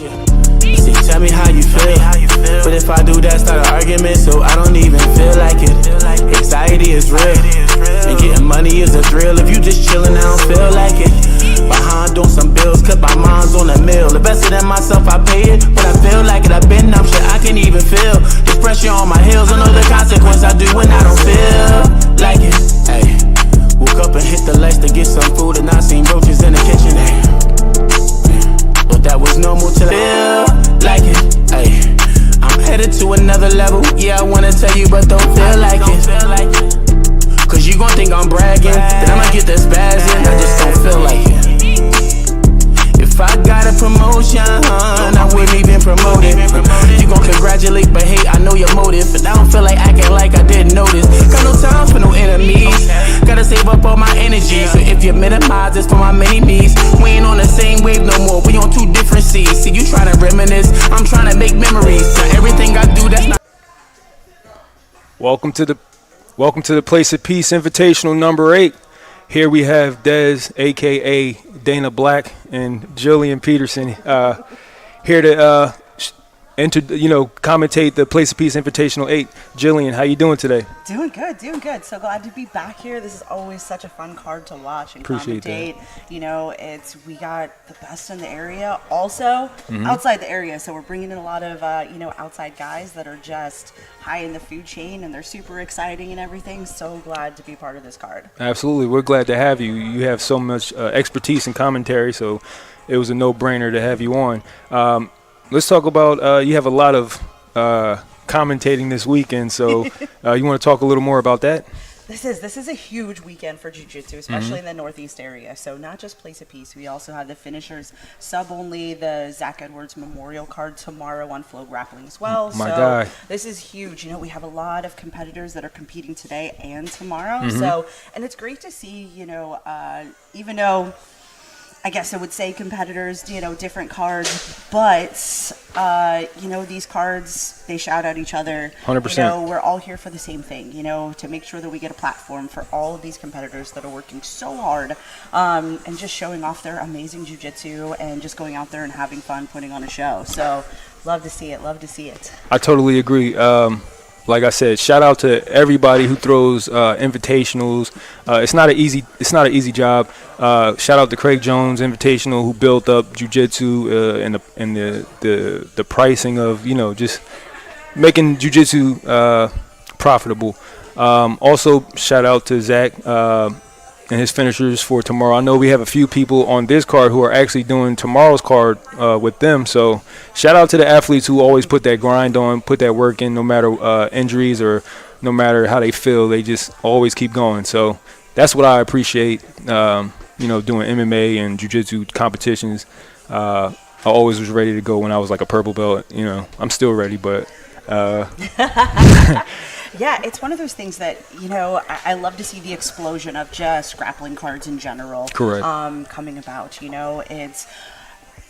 See, tell me how you feel. But if I do that, start an argument, so I don't even feel like it. Anxiety is real, and getting money is a thrill. If you just chillin', I don't feel like it. Behind doing some bills, cut my mind's on a meal. Invested in myself, I pay it, but I feel like it. I've been up shit, I can even feel this pressure on my heels. I know the consequence I do when I don't feel like it. Hey, woke up and hit the lights to get some food, and I seen roaches in the kitchen. Hey, but that was normal till I feel like it. Hey, I'm headed to another level. Yeah, I wanna tell you, but don't feel like it. Cause you gon' think I'm bragging, then I'ma get the spazzing. I just don't feel like it. If I got a promotion, I wouldn't even promote it. You gon' congratulate, but hey, I know your motive. But I don't feel like acting like I didn't notice. Got no time for no enemies. Gotta save up all my energy. So if you minimize, it's for my mini me's. We ain't on the same wave no more. We on two different seas. See, you tryna reminisce, I'm tryna make memories. Now everything I do, that's not. Welcome to the Place of Peace Invitational number 8. Here we have Dez, a.k.a. Dana Black, and Jillian Peterson here to commentate the Place of Peace Invitational 8. Jillian, how you doing today? Doing good. So glad to be back here. This is always such a fun card to watch and Appreciate commentate. That. We got the best in the area, also outside the area. So we're bringing in a lot of outside guys that are just high in the food chain, and they're super exciting and everything. So glad to be part of this card. Absolutely, we're glad to have you. You have so much expertise in commentary, so it was a no-brainer to have you on. Let's talk about you have a lot of commentating this weekend, so you want to talk a little more about that? This is a huge weekend for jiu-jitsu, especially in the Northeast area. So not just Place of Peace, we also have the finishers sub only, the Zach Edwards Memorial card tomorrow on Flow Grappling as well. My guy. This is huge. We have a lot of competitors that are competing today and tomorrow. So, and it's great to see, even though I guess I would say competitors, different cards, but, these cards, they shout out each other. 100%. We're all here for the same thing, to make sure that we get a platform for all of these competitors that are working so hard and just showing off their amazing jiu-jitsu and just going out there and having fun putting on a show. So love to see it. I totally agree. Like I said, shout out to everybody who throws invitationals. It's not an easy job. Shout out to Craig Jones Invitational, who built up jiu-jitsu and the pricing of just making jiu-jitsu profitable. Also, shout out to Zach and his finishers for tomorrow. I know we have a few people on this card who are actually doing tomorrow's card with them. So shout out to the athletes who always put that grind on, put that work in, no matter injuries or no matter how they feel. They just always keep going. So that's what I appreciate, doing MMA and jiu-jitsu competitions. I always was ready to go when I was like a purple belt. I'm still ready, but Yeah, it's one of those things that, I love to see the explosion of just grappling cards in general. Correct. Coming about. It's,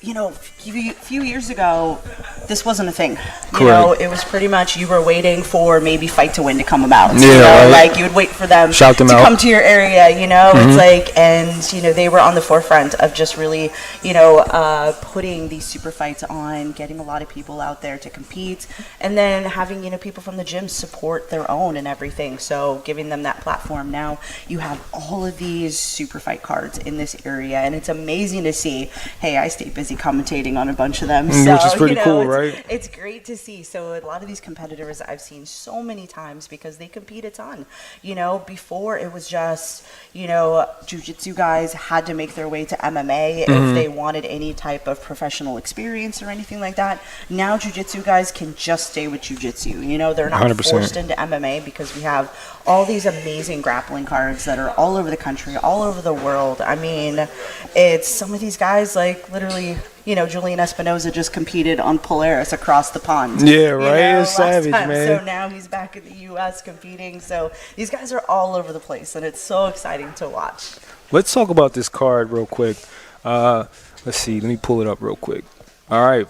a few years ago, this wasn't a thing. Correct. It was pretty much you were waiting for maybe Fight to Win to come about. Yeah, right. Like you would wait for them Shout them to out. come to your area, It's like, and, they were on the forefront of just really, putting these super fights on, getting a lot of people out there to compete, and then having, people from the gym support their own and everything. So giving them that platform. Now you have all of these super fight cards in this area, and it's amazing to see. Hey, I stay busy commentating on a bunch of them, so, which is pretty cool, right? It's great to see. So a lot of these competitors I've seen so many times because they compete a ton. Before it was just, jiu-jitsu guys had to make their way to MMA if they wanted any type of professional experience or anything like that. Now jiu-jitsu guys can just stay with jiu-jitsu. They're not 100%. forced into MMA because we have all these amazing grappling cards that are all over the country, all over the world. I mean, it's some of these guys like literally, Julian Espinoza just competed on Polaris across the pond. Yeah, right. It's savage, time. man. So now he's back in the U.S. competing. So these guys are all over the place, and it's so exciting to watch. Let's talk about this card real quick. Let's see. Let me pull it up real quick. All right.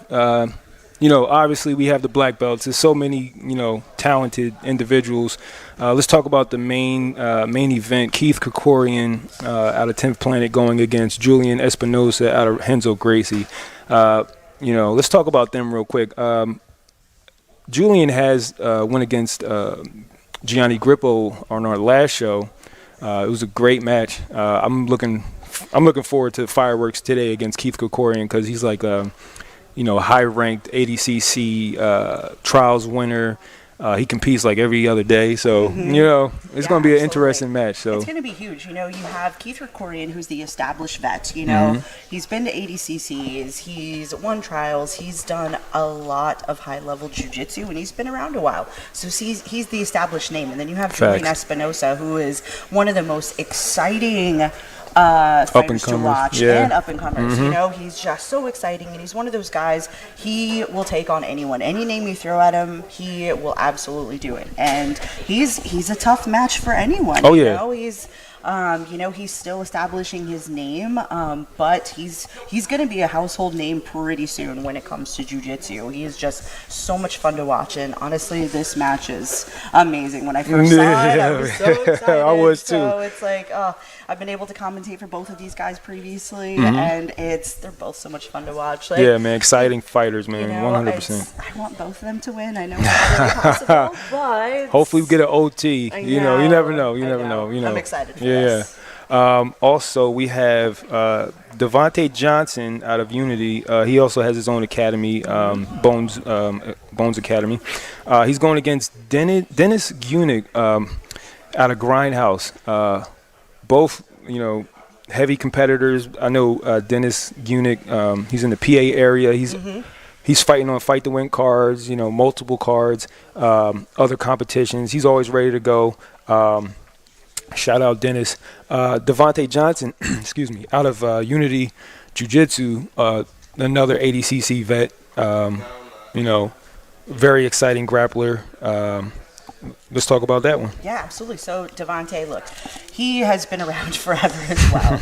Obviously we have the black belts. There's so many, talented individuals. Let's talk about the main event. Keith Krikorian out of 10th Planet going against Julian Espinosa out of Renzo Gracie. let's talk about them real quick. Julian has went against Gianni Grippo on our last show. It was a great match. I'm looking forward to fireworks today against Keith Krikorian because he's like high-ranked ADCC trials winner. He competes like every other day, so it's going to be an interesting match. So it's going to be huge. You have Keith Krikorian, who's the established vet. He's been to ADCCs, he's won trials, he's done a lot of high-level jiu-jitsu, and he's been around a while. So he's the established name. And then you have Julian Espinosa, who is one of the most exciting fighters to watch and up and comers. He's just so exciting, and he's one of those guys. He will take on anyone, any name you throw at him. He will absolutely do it, and he's a tough match for anyone. He's still establishing his name, but he's going to be a household name pretty soon when it comes to jiu-jitsu. He is just so much fun to watch, and honestly, this match is amazing. When I first saw it, I was so excited. I was too. So it's like, I've been able to commentate for both of these guys previously, and they're both so much fun to watch. Like, yeah, man, exciting fighters, man, 100%. I want both of them to win. I know it's not really possible, but hopefully we get an OT. You never know. You never know. I'm excited for this. Also, we have Devontae Johnson out of Unity. He also has his own academy, Bones Academy. He's going against Dennis Gunick out of Grindhouse. Both, heavy competitors. I know Dennis Gunick. He's in the PA area. He's fighting on fight to win cards. Multiple cards, other competitions. He's always ready to go. Shout out Dennis. Devontae Johnson, excuse me, out of Unity Jiu-Jitsu, another ADCC vet. Very exciting grappler. Let's talk about that one. Yeah, absolutely. So Devontae, look, he has been around forever as well.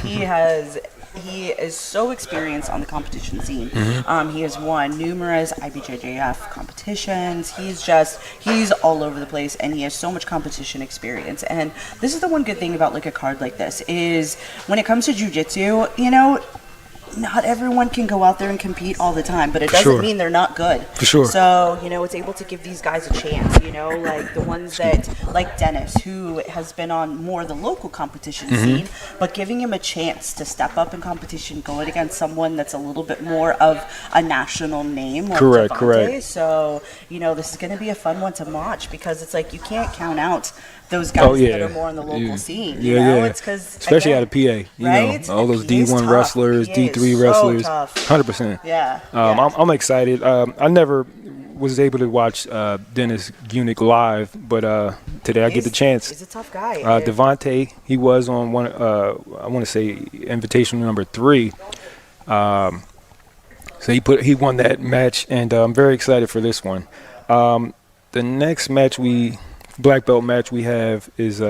He is so experienced on the competition scene. He has won numerous IBJJF competitions. He's all over the place, and he has so much competition experience. And this is the one good thing about like a card like this is when it comes to jiu-jitsu, not everyone can go out there and compete all the time, but it doesn't mean they're not good. For sure. So, it's able to give these guys a chance, like the ones that, like Dennis, who has been on more the local competition scene, but giving him a chance to step up in competition, going against someone that's a little bit more of a national name. Like Correct. So, this is going to be a fun one to watch because it's like you can't count out those guys that are more on the local scene. It's because especially out of PA, all those D1 wrestlers, D3 wrestlers, 100%. Yeah. I'm excited. I never was able to watch Dennis Gunick live, but today I get the chance. He's a tough guy. Devontae, he was on one. I want to say Invitational number 3. So he won that match, and I'm very excited for this one. The next match black belt match we have is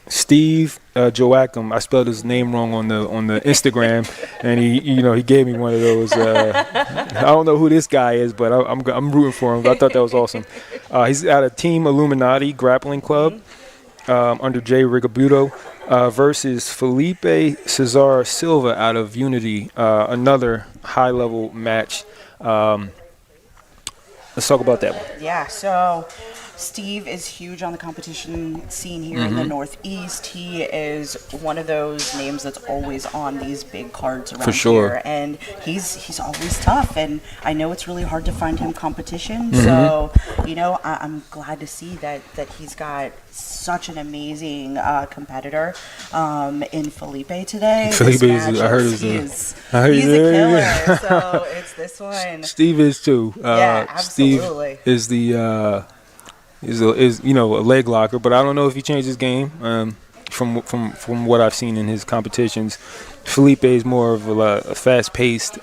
Steve Joachim. I spelled his name wrong on the Instagram, and he gave me one of those. I don't know who this guy is, but I'm rooting for him. I thought that was awesome. He's out of Team Illuminati Grappling Club under Jay Rigobuto versus Felipe Cesar Silva out of Unity. Another high level match. Let's talk about that one. Yeah. So Steve is huge on the competition scene here in the Northeast. He is one of those names that's always on these big cards around here, and he's always tough. And I know it's really hard to find him competition. So I'm glad to see that he's got such an amazing competitor in Felipe today. Felipe he's a killer. So it's this one. Steve is too. Yeah, absolutely. Steve is the is a leg locker, but I don't know if he changed his game from what I've seen in his competitions. Felipe is more of a fast-paced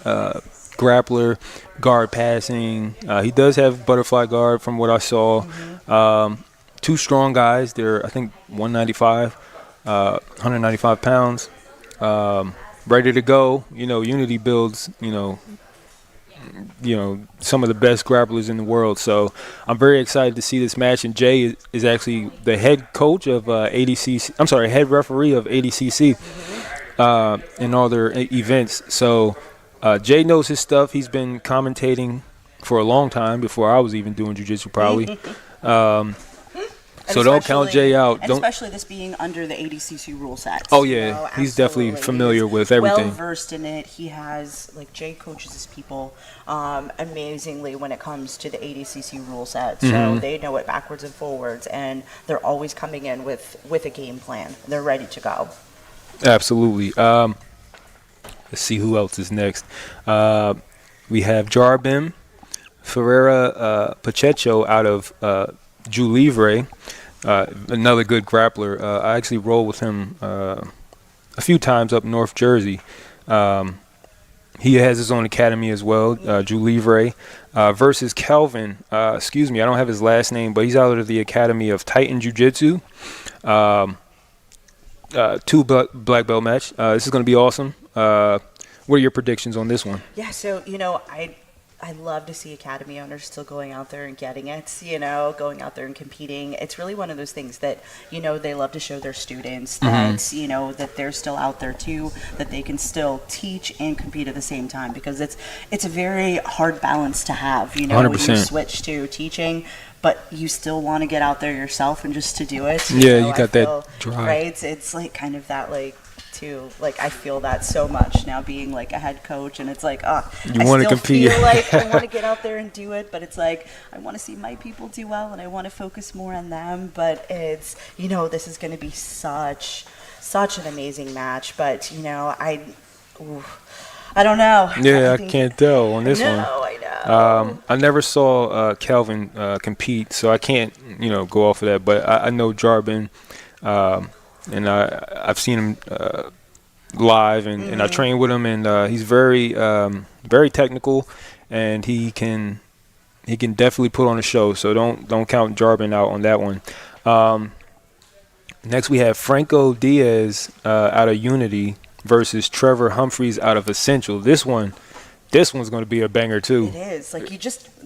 grappler, guard passing. He does have butterfly guard from what I saw. Two strong guys. They're I think 195 pounds, ready to go. Unity builds some of the best grapplers in the world. So I'm very excited to see this match. And Jay is actually the head coach of ADCC. I'm sorry, head referee of ADCC in all their events. So Jay knows his stuff. He's been commentating for a long time before I was even doing jiu-jitsu, probably. So don't count Jay out. And especially this being under the ADCC rule set. Oh, yeah. He's definitely familiar with everything. Well versed in it. He has, like, Jay coaches his people amazingly when it comes to the ADCC rule set. So they know it backwards and forwards, and they're always coming in with a game plan. They're ready to go. Absolutely. Let's see who else is next. We have Jarbim Ferreira Pacheco out of Ju Livre, another good grappler. I actually rolled with him a few times up North Jersey. He has his own academy as well, Ju Livre, versus Kelvin. I don't have his last name, but he's out of the Academy of Titan Jiu-Jitsu. 2 black belt match. This is going to be awesome. What are your predictions on this one? Yeah, so, I love to see academy owners still going out there and getting it, going out there and competing. It's really one of those things that, they love to show their students that, that they're still out there too, that they can still teach and compete at the same time, because it's a very hard balance to have, 100%. When you switch to teaching, but you still want to get out there yourself and just to do it. You got that drive. Right? It's like kind of that, like, too, like, I feel that so much now being like a head coach, and it's like, you want to compete. Feel like I want to get out there and do it, but it's like I want to see my people do well, and I want to focus more on them. But it's, this is going to be such an amazing match. But I don't know. Yeah, I can't tell on this one. No, I know. I never saw Kelvin compete, so I can't go off of that. But I know Jarbin. And I've seen him live, and I train with him, and he's very technical, and he can definitely put on a show. So don't count Jarbin out on that one. Next we have Franco Diaz out of Unity versus Trevor Humphreys out of Essential. This one's going to be a banger too. It is. Like,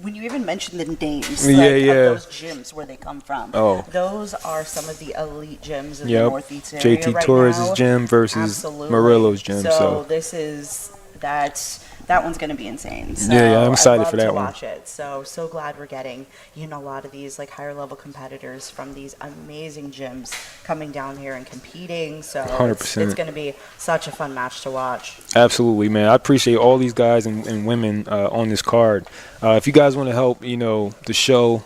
when you even mention the names of those gyms where they come from, those are some of the elite gyms in the Northeast area JT right Torres' now. gym versus Murillo's gym. So this is that one's going to be insane. So I'm excited for that one. I love to watch it. So glad we're getting a lot of these like higher level competitors from these amazing gyms coming down here and competing. So 100%. It's going to be such a fun match to watch. Absolutely, man. I appreciate all these guys and women on this card. If you guys want to help, the show,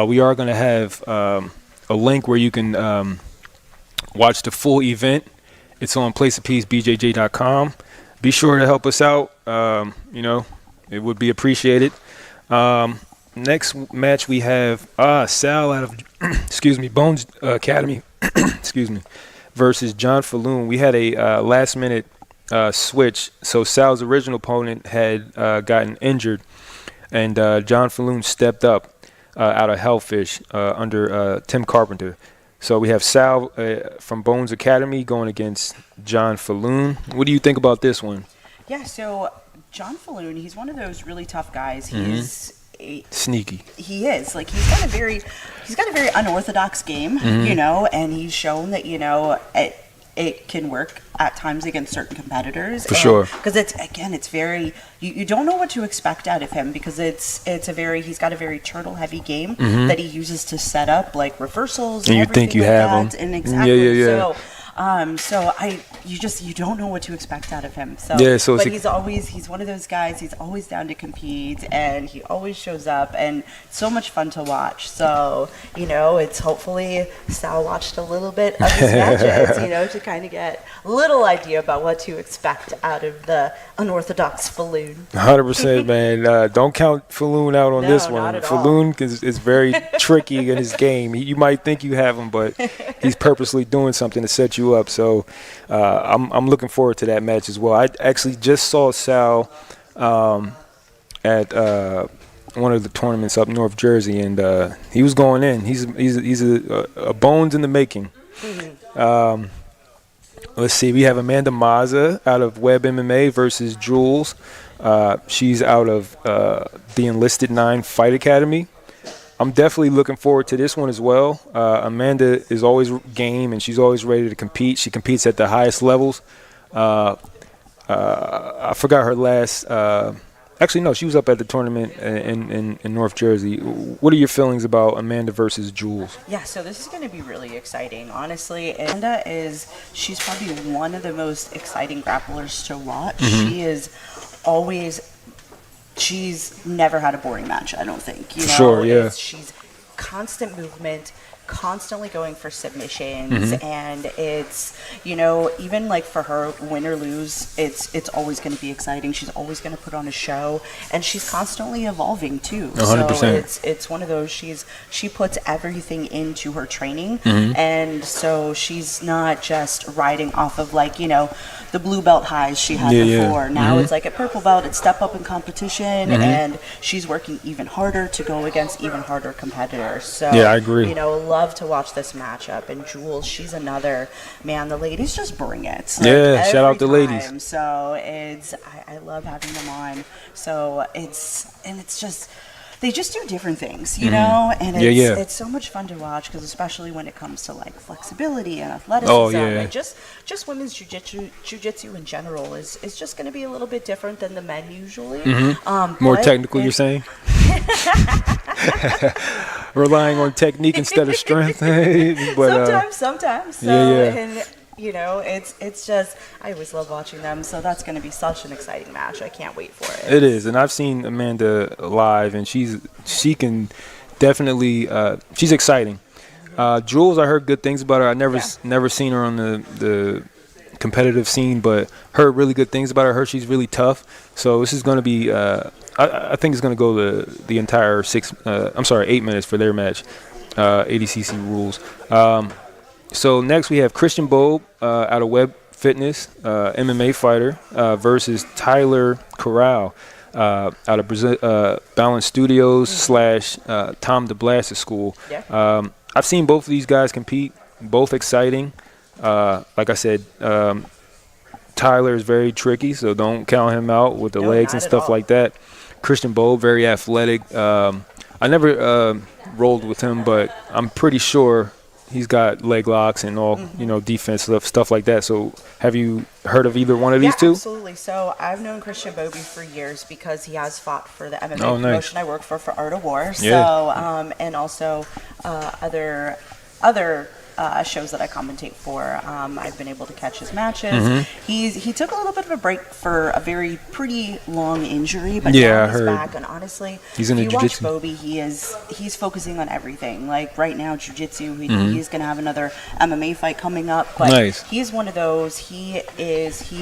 we are going to have a link where you can watch the full event. It's on placeofpeacebjj.com. Be sure to help us out. It would be appreciated. Next match we have Sal out of Bones Academy versus John Falloon. We had a last minute switch. So Sal's original opponent had gotten injured, and John Falloon stepped up out of Hellfish under Tim Carpenter. So we have Sal from Bones Academy going against John Falloon. What do you think about this one? Yeah, so John Falloon, he's one of those really tough guys. He's sneaky. He is. Like, he's got a very unorthodox game, and he's shown that, it can work at times against certain competitors. For sure. Because it's very, you don't know what to expect out of him, because he's got a very turtle heavy game that he uses to set up like reversals and you think you have him. And exactly. Yeah. So you don't know what to expect out of him. So but he's one of those guys. He's always down to compete, and he always shows up, and it's so much fun to watch. So it's hopefully Sal watched a little bit of his matches, to kind of get a little idea about what to expect out of the unorthodox Falloon. 100%, man. Don't count Falloon out on this one. Falloon is very tricky in his game. You might think you have him, but he's purposely doing something to set you up. So I'm looking forward to that match as well. I actually just saw Sal at one of the tournaments up North Jersey, and he was going in. He's a bones in the making. Let's see. We have Amanda Maza out of Web MMA versus Jules. She's out of the Enlisted 9 Fight Academy. I'm definitely looking forward to this one as well. Amanda is always game, and she's always ready to compete. She competes at the highest levels. I forgot her last. Actually, no, she was up at the tournament in North Jersey. What are your feelings about Amanda versus Jules? Yeah, so this is going to be really exciting, honestly. She's probably one of the most exciting grapplers to watch. Always, she's never had a boring match, I don't think. Sure, yeah. She's constant movement, constantly going for submissions, and it's, even like for her, win or lose, it's always going to be exciting. She's always going to put on a show, and she's constantly evolving too. 100%. So it's one of those, she puts everything into her training, and so she's not just riding off of the blue belt highs she had before. Now it's like at purple belt, it's step up in competition, and she's working even harder to go against even harder competitors. So yeah, I agree. Love to watch this matchup. And Jules, she's another, man, the ladies just bring it. Shout out the ladies. So I love having them on. So it's just, they just do different things, and it's so much fun to watch, because especially when it comes to like flexibility and athleticism, and just women's jiu-jitsu in general is just going to be a little bit different than the men usually. More technical, you're saying? Relying on technique instead of strength. But, sometimes. So, and it's just, I always love watching them. So that's going to be such an exciting match. I can't wait for it. It is, and I've seen Amanda live, and she can definitely she's exciting. Jules, I heard good things about her. I never seen her on the competitive scene, but heard really good things about her. Heard she's really tough. So this is going to be. I think it's going to go the entire 8 minutes for their match. ADCC rules. So next we have Christian Bobe out of Web Fitness, MMA fighter, versus Tyler Corral out of Brazil, Balance Studios / Tom DeBlass's school. I've seen both of these guys compete, both exciting. Like I said, Tyler is very tricky, so don't count him out with the legs and stuff like that. Christian Bobe, very athletic. I never rolled with him, but I'm pretty sure he's got leg locks and all, defense stuff like that. So have you heard of either one of these two? Absolutely. So I've known Christian Bobe for years because he has fought for the MMA promotion I work for Art of War. So, and also other shows that I commentate for. I've been able to catch his matches. He took a little bit of a break for a pretty long injury, but now he's back. And honestly, he's in if you watch jiu-jitsu. Bobby, he's focusing on everything. Like right now, jiu-jitsu. He's going to have another MMA fight coming up. But he's one of those. He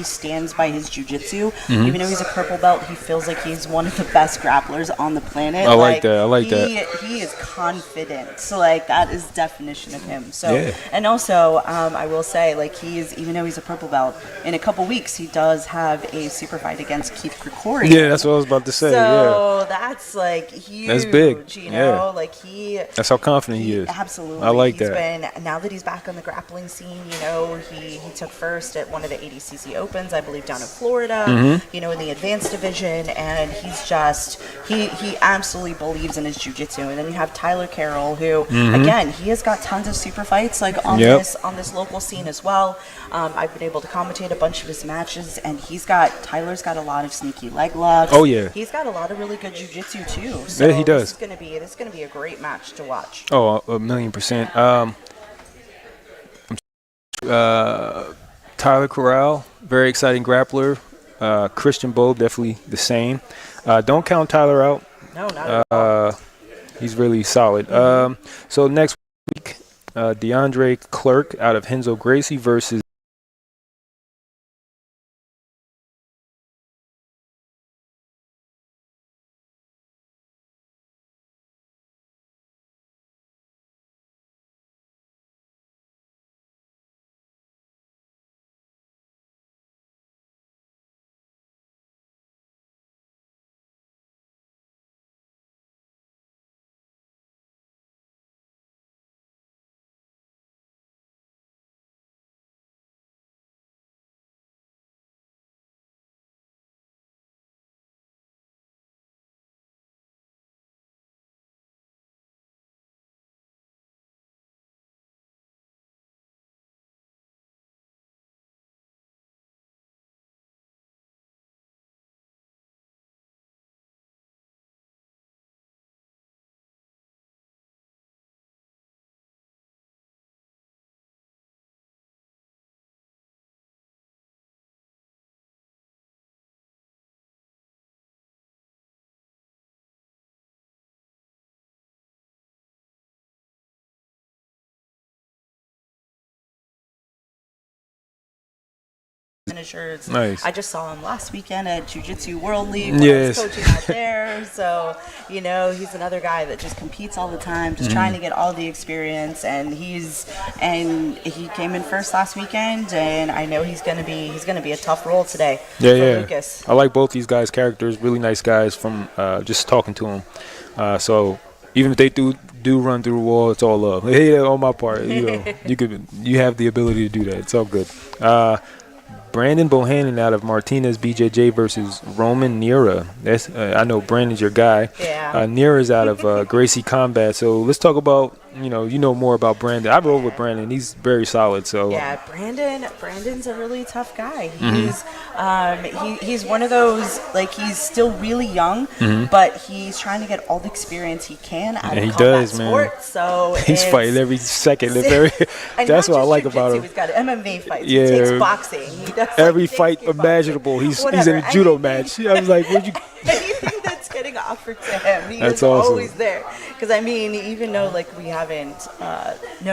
stands by his jiu-jitsu. Even though he's a purple belt, he feels like he's one of the best grapplers on the planet. I like that. He is confident. So that is definition of him. So. And also, I will say, even though he's a purple belt, in a couple weeks he does have a super fight against Keith Krikorian. Yeah, that's what I was about to say. So that's huge. That's big. That's how confident he is. Absolutely. I like that. Now that he's back on the grappling scene, he took first at one of the ADCC Opens, I believe, down in Florida. In the advanced division, and he absolutely believes in his jiu-jitsu. And then you have Tyler Carroll, who again, he has got tons of super fights on this local scene as well. I've been able to commentate a bunch of his matches, and Tyler's got a lot of sneaky leg locks. Oh yeah, he's got a lot of really good jiu-jitsu too. So he does. This is gonna be a great match to watch. Oh, 1,000,000%. Tyler Corral, very exciting grappler. Christian Bobe, definitely the same. Don't count Tyler out. No, not at all. He's really solid. So next week, DeAndre Clerk out of Henzo Gracie versus finishers. Nice. I just saw him last weekend at Jiu-Jitsu World League when Yes. I was coaching out there. So, he's another guy that just competes all the time, just trying to get all the experience. And he came in first last weekend, and I know he's gonna be a tough role today for Lucas. I like both these guys' characters. Really nice guys from just talking to them. So even if they do run through the wall, it's all love. Hey, on my part, you have the ability to do that. It's all good. Brandon Bohannon out of Martinez BJJ versus Roman Nera. That's I know Brandon's your guy. Yeah. Nera's out of Gracie Combat. So let's talk about you know more about Brandon. I rode with Brandon. He's very solid. So yeah, Brandon's a really tough guy. He's one of those, like, he's still really young, but he's trying to get all the experience he can out of combat sport. So he's fighting every second. That's what I like about him. He's got MMA fights. Yeah. He takes boxing. He does every fight imaginable. He's in a judo match. I was like, where'd you? Anything that's getting offered to him, he that's is awesome. Always there. Because even though we haven't,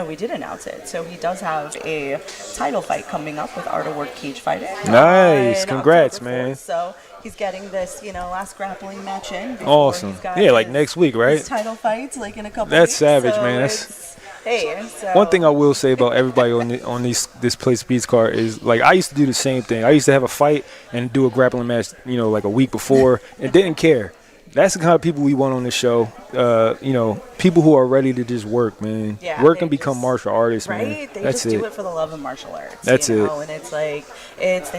we did announce it. So he does have a title fight coming up with Art of Work Cage Fighting. Nice, congrats, man. So he's getting this, last grappling match in. Awesome. Yeah, like next week, right? His title fights, in a couple. That's weeks. savage, so man. That's. One thing I will say about everybody on this Play Speeds card is, like, I used to do the same thing. I used to have a fight and do a grappling match, like a week before, and didn't care. That's the kind of people we want on this show. People who are ready to just work, man. Yeah, work and become martial artists, right? man. They That's just do it for the love of martial arts. That's it. And it's they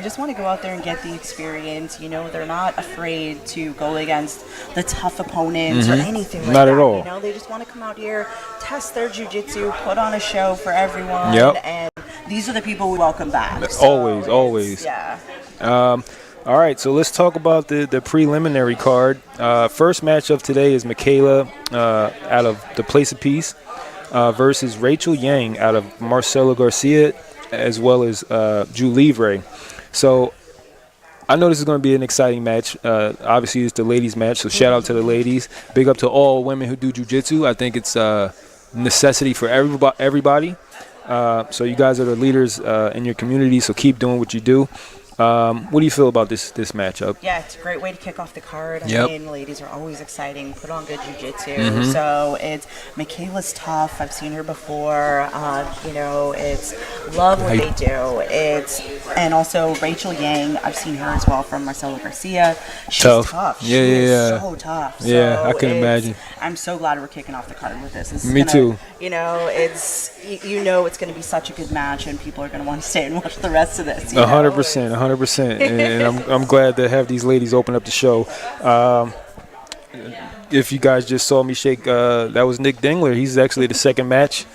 just want to go out there and get the experience. They're not afraid to go against the tough opponents or anything like not that. At all. They just want to come out here, test their jiu-jitsu, put on a show for everyone. Yep. And these are the people we welcome back. Always. Yeah. All right, so let's talk about the preliminary card. First match of today is Michaela out of the Place of Peace versus Rachel Yang out of Marcelo Garcia, as well as Ju Livre. So I know this is going to be an exciting match. Obviously, it's the ladies' match, so shout out to the ladies. Big up to all women who do jiu-jitsu. I think it's a necessity for everybody. So you guys are the leaders in your community, so keep doing what you do. What do you feel about this matchup? Yeah, it's a great way to kick off the card. Yep. I mean, ladies are always exciting. Put on good jiu-jitsu. So Michaela's tough. I've seen her before. It's love what they do. And also Rachel Yang. I've seen her as well from Marcelo Garcia. She's tough. Yeah, she is so tough. Yeah, so I can imagine. I'm so glad we're kicking off the card with this. Me too. It's going to be such a good match, and people are going to want to stay and watch the rest of this. 100%, and I'm glad to have these ladies open up the show. If you guys just saw me shake, that was Nick Dingler. He's actually the second match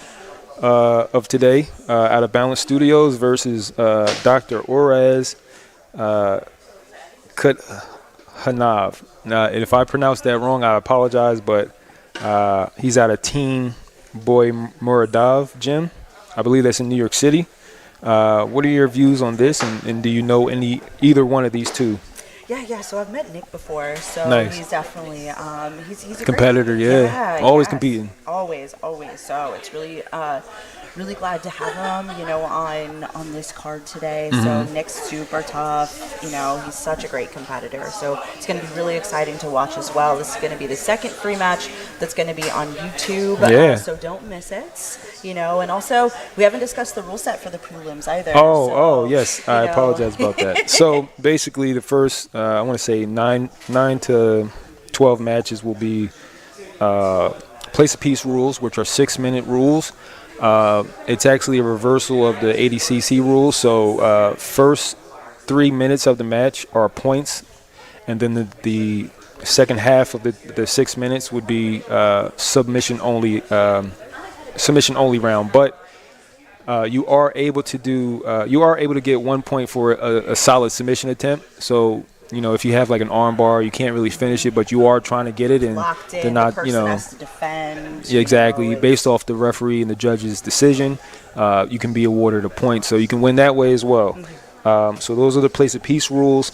of today out of Balance Studios versus Dr. Orez Kuthanav. Now, if I pronounced that wrong, I apologize, but he's out of Teen Boy Muradov Gym. I believe that's in New York City. What are your views on this, and do you know either one of these two? Yeah. So I've met Nick before, so nice. He's definitely he's a competitor. Great, always competing. Always. So it's really glad to have him, on this card today. So Nick's super tough. He's such a great competitor. So it's going to be really exciting to watch as well. This is going to be the second free match that's going to be on YouTube. Yeah. So don't miss it. And also we haven't discussed the rule set for the prelims either. Yes. I apologize about that. So basically, the first I want to say 9 to 12 matches will be Place of Peace rules, which are 6-minute rules. It's actually a reversal of the ADCC rules. So first 3 minutes of the match are points, and then the second half of the 6 minutes would be submission only round. But you are able to get 1 point for a solid submission attempt. So if you have like an arm bar, you can't really finish it, but you are trying to get it, and they're not, the person has to defend. Yeah, exactly. Based off the referee and the judge's decision, you can be awarded a point, so you can win that way as well. So those are the Place of Peace rules.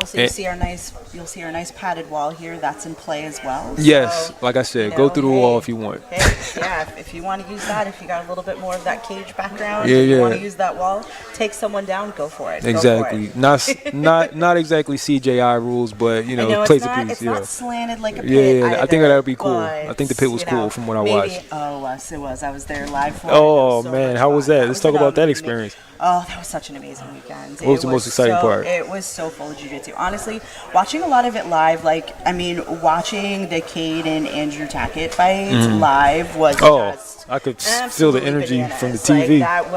Also, you'll see our nice padded wall here. That's in play as well. Yes, So, like I said, go through the wall if you want. Yeah, if you want to use that, if you got a little bit more of that cage background, Yeah, if you yeah. want to use that wall, take someone down, go for it. Exactly. Go for it. Not exactly CJI rules, but you know, I know plays it's a not, piece. it's Yeah. not slanted like a Yeah, pit. yeah, I think either, that would be cool. but, I think the pit was you cool know, from what I maybe- watched. Oh, it was. I was there live for it. Oh, It was so man, much how was fun. that? Let's talk about that experience. Oh, that was such an amazing weekend. What was the most exciting part? It was so full of jiu-jitsu. Honestly, watching a lot of it live, watching the Cade and Andrew Tackett fight live was just I could feel the absolutely energy bananas. from the TV. That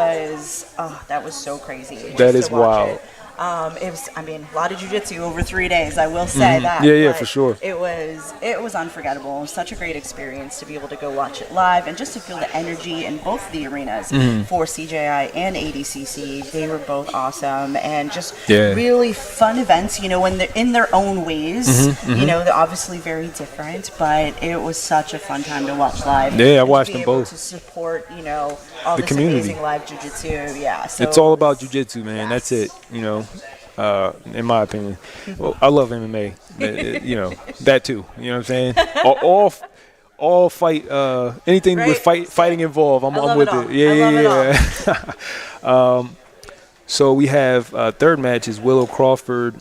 was so crazy. That just is to watch wild. it. It was, a lot of jiu-jitsu over 3 days. I will say that. Yeah, but for sure. It was unforgettable. It was such a great experience to be able to go watch it live and just to feel the energy in both the arenas for CJI and ADCC. They were both awesome and just really fun events. You know, when they're in their own ways. You know, they're obviously very different, but it was such a fun time to watch live. Yeah, I and watched to be them able both. To support, all The this community. amazing live jiu-jitsu. Yeah, so It's all about jiu-jitsu, man. That's it. You know, in my opinion. Well, I love MMA. You know, that too. You know what I'm saying? All fight. Anything with fighting involved, I'm with it. Yeah. So we have third match is Willow Crawford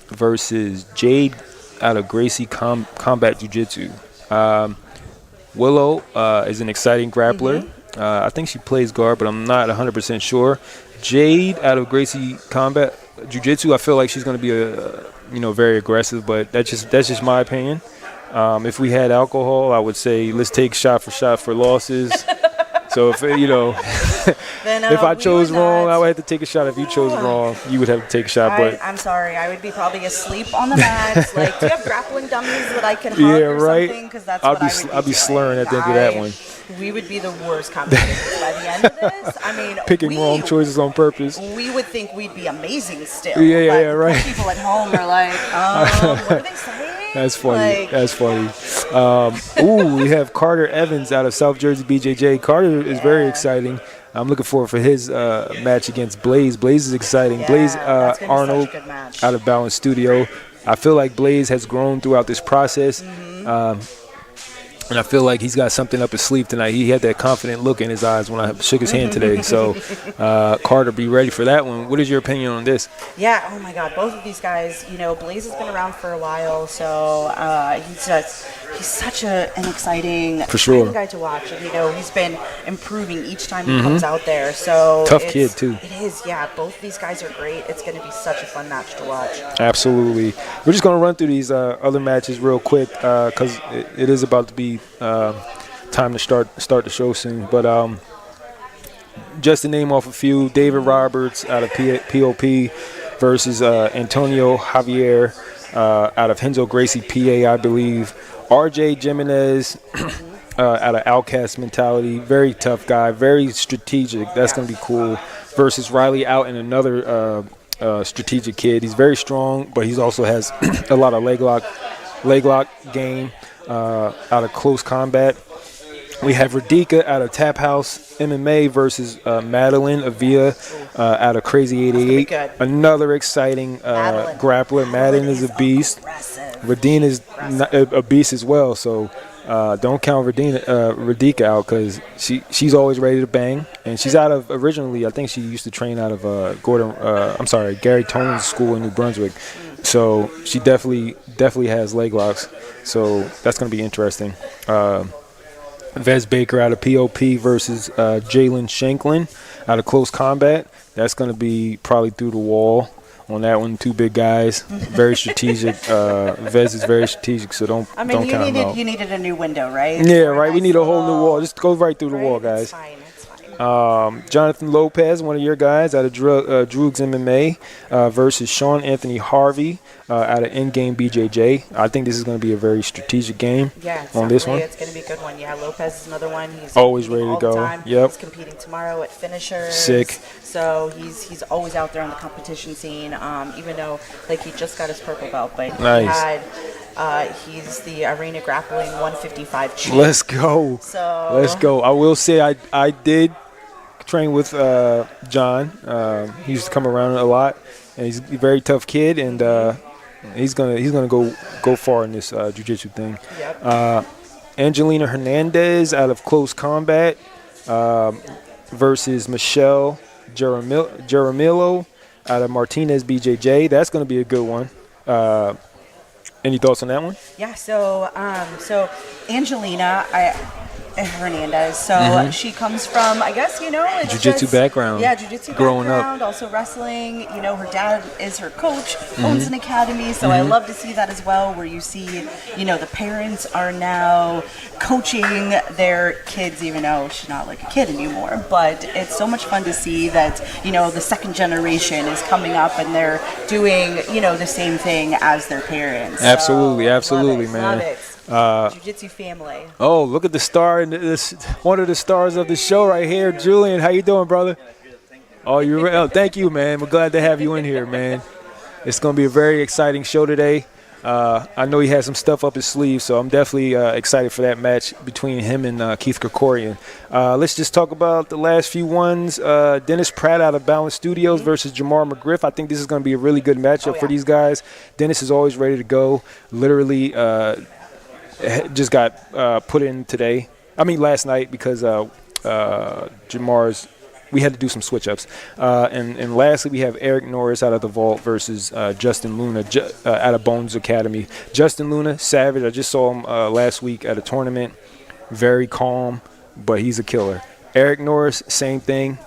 versus Jade out of Gracie Combat Jiu-Jitsu. Willow is an exciting grappler. I think she plays guard, but I'm not 100% sure. Jade out of Gracie Combat Jiu-Jitsu, I feel like she's going to be very aggressive, but that's just my opinion. If we had alcohol, I would say let's take shot for losses. So if if I chose wrong, I would have to take a shot. If you chose wrong, you would have to take a shot. But I'm sorry, I would be probably asleep on the mat. Like, do you have grappling dummies that I can hug or something? Because that's what I would be I'll be slurring at the end of that one. We would be the worst competitors by the end of this. Picking wrong choices on purpose. We would think we'd be amazing still. Yeah, right. People at home are like, what are they saying? That's funny. That's funny. We have Carter Evans out of South Jersey BJJ. Carter is very exciting. I'm looking forward for his match against Blaze. Blaze is exciting. Blaze Arnold out of Balance Studio. I feel like Blaze has grown throughout this process. And I feel like he's got something up his sleeve tonight. He had that confident look in his eyes when I shook his hand today. So, Carter, be ready for that one. What is your opinion on this? Yeah, oh my God, both of these guys, Blaze has been around for a while, so he's such an exciting guy to watch. And, he's been improving each time he comes out there. So tough kid, too. It is, yeah. Both these guys are great. It's going to be such a fun match to watch. Absolutely. We're just going to run through these other matches real quick because it is about to be time to start the show soon. But just to name off a few, David Roberts out of POP versus Antonio Javier out of Henzo Gracie PA, I believe. RJ Jimenez out of Outcast Mentality. Very tough guy, very strategic. That's going to be cool. Versus Riley out in another strategic kid. He's very strong, but he also has a lot of leg lock game out of Close Combat. We have Radhika out of Tap House MMA versus Madeline Avia out of Crazy 88. Another exciting grappler. Madeline is a beast. Radine is a beast as well. So don't count Radhika out because she's always ready to bang. And she's out of originally, I think she used to train out of Gary Tone's school in New Brunswick. So she definitely has leg locks. So that's going to be interesting. Vez Baker out of POP versus Jalen Shanklin out of Close Combat. That's going to be probably through the wall on that one. Two big guys, very strategic. Vez is very strategic, so don't count him out. You needed a new window, right? Yeah, right. We need a whole new wall. Just go right through the wall, guys. It's fine. Jonathan Lopez, one of your guys out of Droogs MMA versus Sean Anthony Harvey out of Endgame BJJ. I think this is going to be a very strategic game on this one. It's going to be a good one. Yeah, Lopez is another one. He's always ready to go. Yep. He's competing tomorrow at Finishers. Sick. So he's always out there on the competition scene, even though he just got his purple belt. But nice. he's the Arena Grappling 155 champ. Let's go. Let's go. I will say I did train with John. He used to come around a lot. and he's a very tough kid, and he's gonna go far in this jiu-jitsu thing. Yep. Angelina Hernandez out of Close Combat versus Michelle Jaramillo out of Martinez BJJ. That's going to be a good one. Any thoughts on that one? Yeah, so Angelina Hernandez. So she comes from, I guess, it's Jiu-jitsu background. Yeah, jiu-jitsu growing background, also wrestling. Her dad is her coach, owns an academy. So I love to see that as well, where you see, the parents are now coaching their kids, even though she's not like a kid anymore. But it's so much fun to see that, the second generation is coming up and they're doing, the same thing as their parents. Absolutely, so, absolutely, love man. Love it. Jiu-jitsu family. Oh, look at the star in this, one of the stars of the show right here, Julian. How you doing, brother? Oh, thank you, man. We're glad to have you in here, man. It's going to be a very exciting show today. I know he has some stuff up his sleeve, so I'm definitely excited for that match between him and Keith Krikorian. Let's just talk about the last few ones. Dennis Pratt out of Balance Studios versus Jamar McGriff. I think this is going to be a really good matchup for these guys. Dennis is always ready to go. Literally just got put in last night because Jamar's – we had to do some switch-ups. And lastly, we have Eric Norris out of the Vault versus Justin Luna out of Bones Academy. Justin Luna, savage. I just saw him last week at a tournament. Very calm, but he's a killer. Eric Norris, same thing.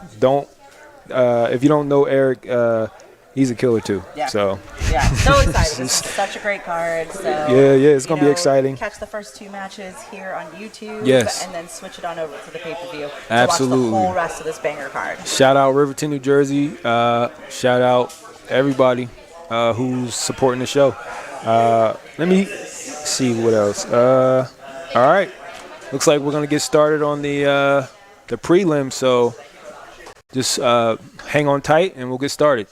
If you don't know Eric, he's a killer too. Yeah. So excited. This is such a great card. So it's gonna be exciting. Catch the first two matches here on YouTube. Yes. And then switch it on over to the pay-per-view. Absolutely. To watch the whole rest of this banger card. Shout out Riverton, New Jersey. Shout out everybody who's supporting the show. Let me see what else. All right. Looks like we're gonna get started on the prelim. So just hang on tight and we'll get started.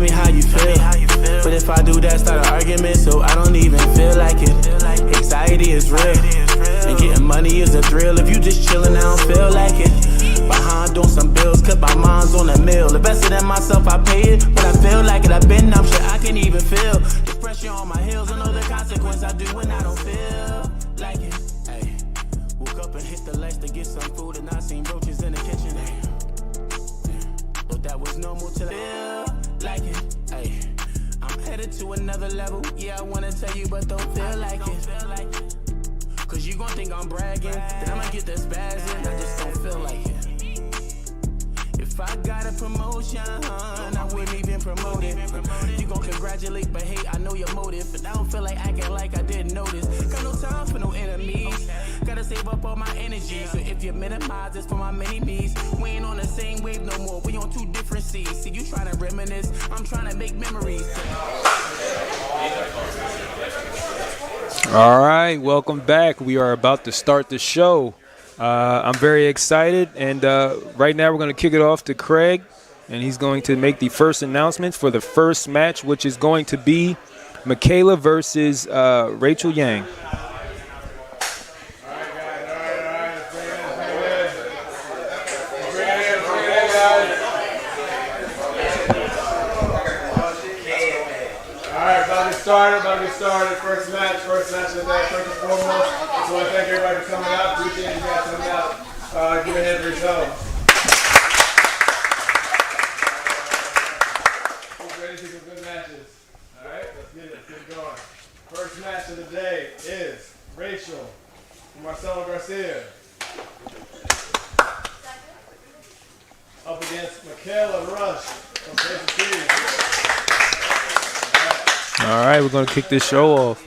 me how you feel. But if I do that, start an argument, so I don't even feel like it. Anxiety is real, and getting money is a thrill. If you just chillin', I don't feel like it. Behind doing some bills, cut my mind's on a meal. Invested in myself, I pay it, but I feel like it. I've been up shit, I can even feel the pressure on my heels. I know the consequence I do when I don't feel like it. Ay, woke up and hit the lights to get some food, and I seen roaches in the kitchen. Ay, thought that was normal till I feel like it. Ay, I'm headed to another level. Yeah, I wanna tell you, but don't feel like it. Cause you gon' think I'm bragging, then I'ma get the spazzing. I just don't feel like it. If I got a promotion, I wouldn't even promote it. You gon' congratulate, but hey, I know your motive. But I don't feel like acting like I didn't notice. Got no time for no enemies. Gotta save up all my energy. So if you minimize, it's for my mini me's. We ain't on the same wave no more. We on two different seas. See, you tryna reminisce, I'm tryna make memories. All right, welcome back. We are about to start the show. I'm very excited, and right now we're going to kick it off to Craig, and he's going to make the first announcement for the first match, which is going to be Michaela versus Rachel Yang. About to get started. First match of the day, first and foremost. I just want to thank everybody for coming out. Appreciate you guys coming out. Give a hand for yourselves. Who's ready to do some good matches? All right, let's get it going. First match of the day is Rachel and Marcelo Garcia up against Michaela Rush from Kansas City. All right, we're going to kick this show off.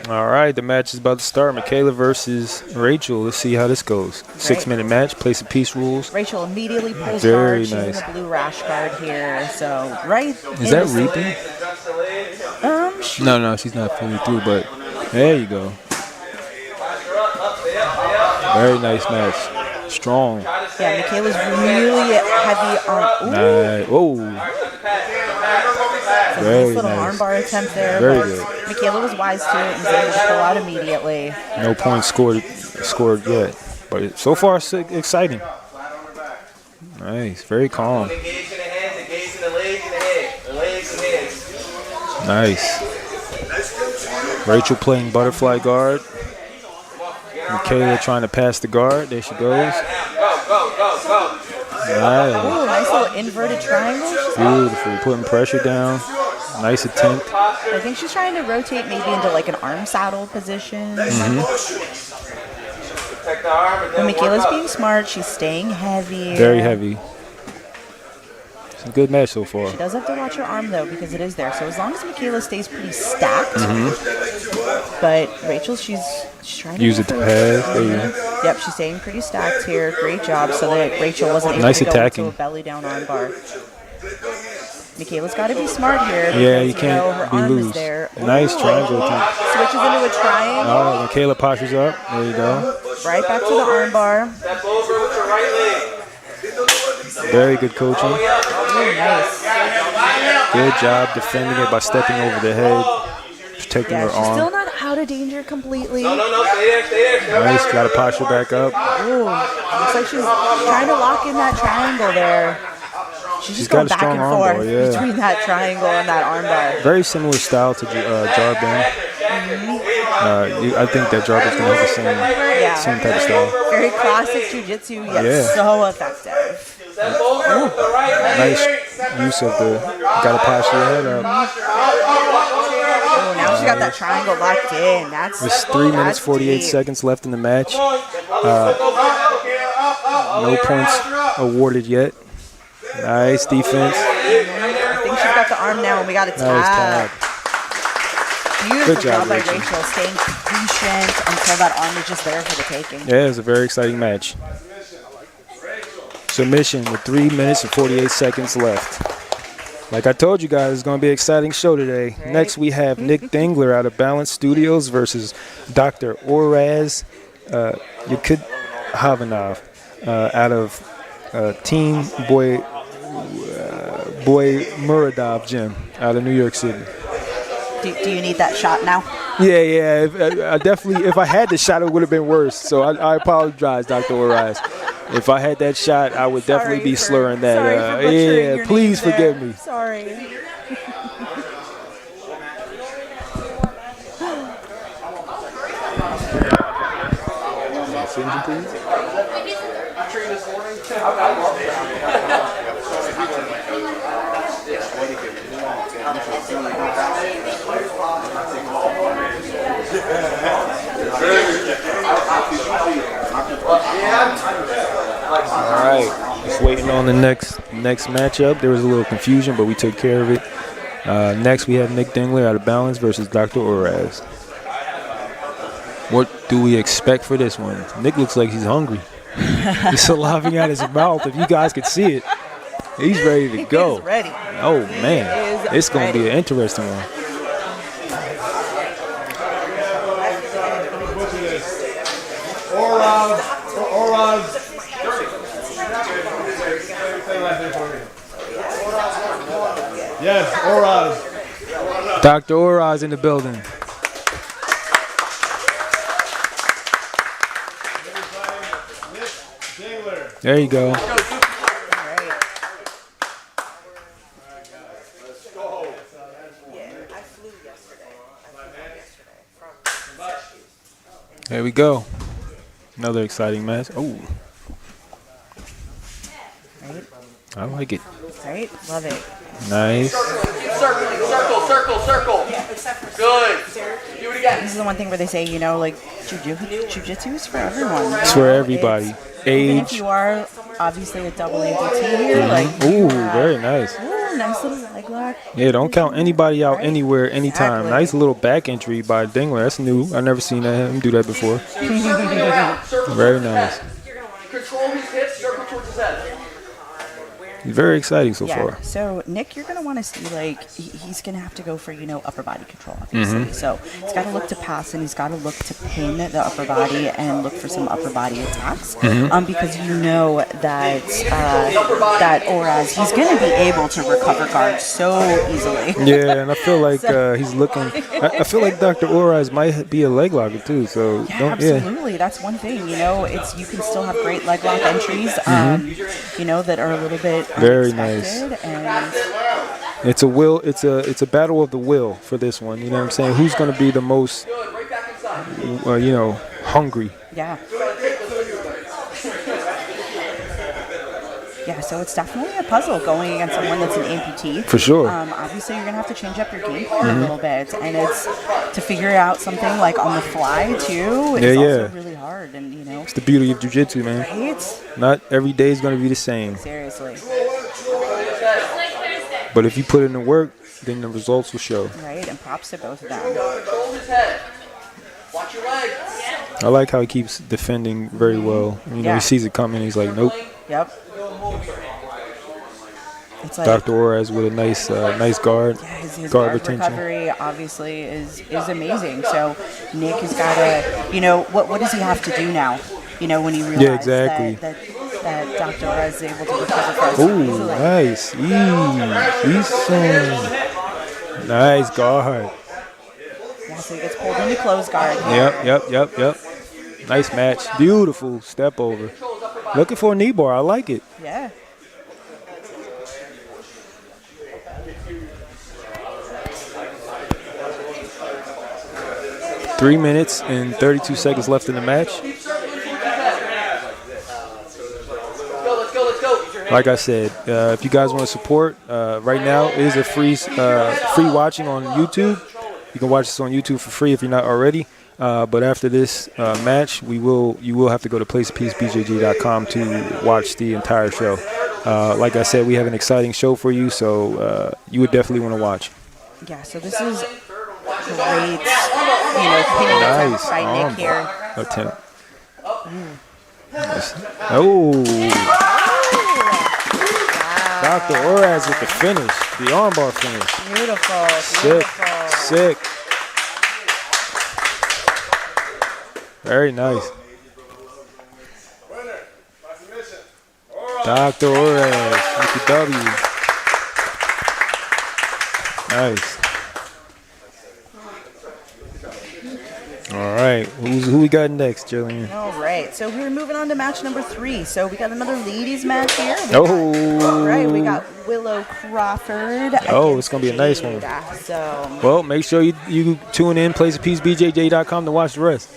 All right, the match is about to start. Michaela versus Rachel. Let's see how this goes. 6-minute match, place of peace rules. Rachel immediately pulls Very guard. nice. She's in the blue rash guard here. So, right. Is that reaping? No, she's not fully through, but there you go. Very nice match. Strong. Yeah, Michaela's really heavy on. Nice. Whoa. Very Nice little nice. armbar attempt there. Very but good. Michaela was wise to it and was able to pull out immediately. No points scored yet, but so far it's exciting. Nice. Very calm. Nice. Rachel playing butterfly guard. Michaela trying to pass the guard. There she goes. Nice. Ooh, nice little inverted triangle. Beautiful. Putting pressure down. Nice attempt. I think she's trying to rotate maybe into like an arm saddle position. And Michaela's being smart. She's staying heavy. Very heavy. It's a good match so far. She does have to watch her arm though because it is there. So as long as Michaela stays pretty stacked, but Rachel, she's trying to Use it to pass. There you go. Yep, she's staying pretty stacked here. Great job. So that Rachel wasn't able Nice to go attacking. into a belly down arm bar. Michaela's got to be smart here. Yeah, Because, you can't her be arm loose. is there. Nice Ooh. triangle attempt. Switches into a triangle. Oh, Michaela postures up. There you go. Right back to the arm bar. Very good coaching. Ooh, nice. Good job defending it by stepping over the head, protecting Yeah, her she's arm. still not out of danger completely. Nice. Got to posture back up. Ooh, looks like she's trying to lock in that triangle there. She's just going got a back and strong forth armbar, yeah. between that triangle and that armbar. Very similar style to Jarbin. I think that Jarbin's going to have the same type of style. Very classic jiu-jitsu, yet Yeah. so effective. Nice use of the, got to posture your head up. Oh, now she's got that triangle locked in. That's There's 3 minutes, 48 deep. seconds left in the match. No points awarded yet. Nice defense. I think she's got the arm now, and we got a Nice tap. tap. Beautiful Good job, job by Rachel. Rachel, staying patient until that arm is just there for the taking. Yeah, it was a very exciting match. Submission with 3 minutes and 48 seconds left. Like I told you guys, it's going to be an exciting show today. Right. Next, we have Nick Dingler out of Balance Studios versus Dr. Oraz Havanov out of Team Boy Muradov Gym out of New York City. Do you need that shot now? Yeah. I definitely, if I had the shot, it would have been worse. So I apologize, Dr. Oraz. If I had that shot, I would definitely be slurring that. Sorry for butchering your please name forgive there. me. Sorry. All right, just waiting on the next matchup. There was a little confusion, but we took care of it. Next, we have Nick Dingler out of Balance versus Dr. Oraz. What do we expect for this one? Nick looks like he's hungry. He's salivating out his mouth. If you guys could see it, he's ready to go. He's ready. Oh man, it's going to be an interesting one. Yes, Oraz. Dr. Oraz in the building. Dingler. There you go. There we go. Another exciting match. Oh, Right. I like it. Right. Love it. Nice. Circle. Good. Do it again. This is the one thing where they say, like jujitsu is for everyone. It's for everybody. Even if Age. you are obviously a double amputee here, like Ooh, very nice. ooh, nice little leg lock. Yeah, don't count anybody out anywhere, anytime. Exactly. Nice little back entry by Dingler. That's new. I've never seen him do that before. Very nice. Control his hips, circle towards his head. Very exciting so Yeah. far. So Nick, you're gonna want to see he's gonna have to go for upper body control, obviously. So he's got to look to pass and he's got to look to pin the upper body and look for some upper body attacks. Because that Oraz, he's gonna be able to recover guards so easily. Yeah, and I feel like he's looking. I feel like Dr. Oraz might be a leg locker too. So Yeah, don't. absolutely. That's one thing. It's you can still have great leg lock entries. That are a little bit Very nice. unexpected, and It's a will. It's a battle of the will for this one. You know what I'm saying? Who's going to be the most, hungry? yeah. Yeah, so it's definitely a puzzle going against someone that's an amputee. For sure. Obviously, you're going to have to change up your game plan a little bit. And it's to figure out something like on the fly, too. It's also really hard. And, It's the beauty of jiu-jitsu, man. right? Not every day is going to be the same. Seriously. But if you put in the work, then the results will show. Right? And props to both of them. Control his head. Watch your legs. I like how he keeps defending very well. Yeah. He sees it coming. He's like, nope. Yep. It's like Dr. Oraz with a nice guard. yeah, his guard guard retention. recovery obviously is amazing. So Nick has got to, what does he have to do now? When he realizes exactly. that Dr. Oraz is able to recover from so Ooh, easily. nice. Nice guard. Yeah, so he gets pulled into close guard. Yep. Nice match. Beautiful step over. Looking for a knee bar. I like it. Yeah. Three minutes and 32 seconds left in the match. Let's go. Like I said, if you guys want to support, right now it is a free watching on YouTube. You can watch this on YouTube for free if you're not already. But after this match, you will have to go to placeofpeacebjj.com to watch the entire show. Like I said, we have an exciting show for you, so you would definitely want to watch. Yeah, so this is great, pinning attempt by Nick here. Attempt. Oh. Dr. Oraz with the finish, the armbar finish. Beautiful. Sick, sick. Very nice. Winner by submission. Dr. Oraz with the W. Nice. All right, who we got next, Jillian? All right, so we're moving on to match number 3. So we got another ladies match here. Oh. Right, we got Willow Crawford. Oh, it's gonna be a nice one. So Well, make sure you tune in, placeapiecebjj.com to watch the rest.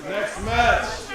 Next match.